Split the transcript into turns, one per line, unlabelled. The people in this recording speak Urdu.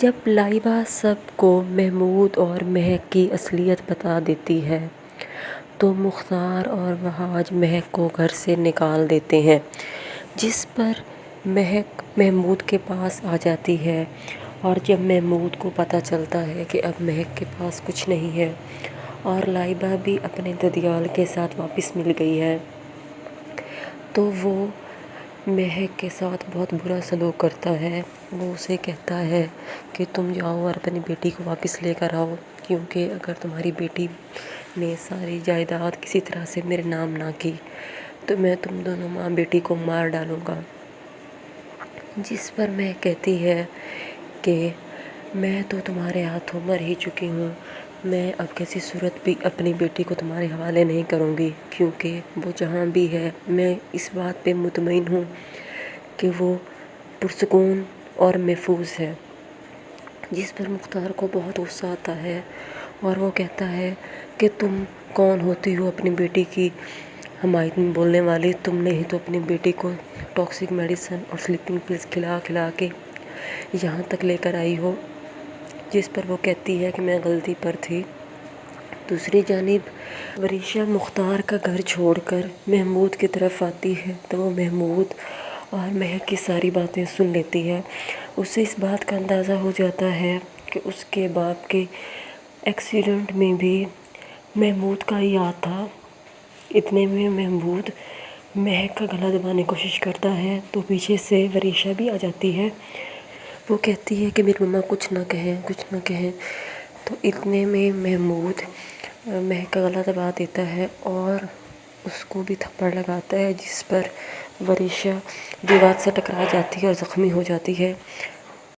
جب لائبہ سب کو محمود اور مہک کی اصلیت بتا دیتی ہے تو مختار اور وحاج مہک کو گھر سے نکال دیتے ہیں، جس پر مہک محمود کے پاس آ جاتی ہے۔ اور جب محمود کو پتہ چلتا ہے کہ اب مہک کے پاس کچھ نہیں ہے اور لائبہ بھی اپنے ددیال کے ساتھ واپس مل گئی ہے، تو وہ مہک کے ساتھ بہت برا سلوک کرتا ہے۔ وہ اسے کہتا ہے کہ تم جاؤ اور اپنی بیٹی کو واپس لے کر آؤ، کیونکہ اگر تمہاری بیٹی نے ساری جائیداد کسی طرح سے میرے نام نہ کی تو میں تم دونوں ماں بیٹی کو مار ڈالوں گا۔ جس پر مہک کہتی ہے کہ میں تو تمہارے ہاتھوں مر ہی چکی ہوں، میں اب کسی صورت بھی اپنی بیٹی کو تمہارے حوالے نہیں کروں گی، کیونکہ وہ جہاں بھی ہے میں اس بات پہ مطمئن ہوں کہ وہ پرسکون اور محفوظ ہے۔ جس پر مختار کو بہت غصہ آتا ہے اور وہ کہتا ہے کہ تم کون ہوتی ہو اپنی بیٹی کی حمایت میں بولنے والی؟ تم نے ہی تو اپنی بیٹی کو ٹاکسک میڈیسن اور سلیپنگ پلس کھلا کھلا کے یہاں تک لے کر آئی ہو۔ جس پر وہ کہتی ہے کہ میں غلطی پر تھی۔ دوسری جانب وریشہ مختار کا گھر چھوڑ کر محمود کی طرف آتی ہے تو وہ محمود اور مہک کی ساری باتیں سن لیتی ہے۔ اسے اس بات کا اندازہ ہو جاتا ہے کہ اس کے باپ کے ایکسیڈنٹ میں بھی محمود کا ہی ہاتھ تھا۔ اتنے میں محمود مہک کا گلا دبانے کی کوشش کرتا ہے تو پیچھے سے وریشہ بھی آ جاتی ہے۔ وہ کہتی ہے کہ میری مما کچھ نہ کہیں۔ تو اتنے میں محمود مہک کا گلا دبا دیتا ہے اور اس کو بھی تھپڑ لگاتا ہے، جس پر وریشہ دیوار سے ٹکرا جاتی ہے اور زخمی ہو جاتی ہے۔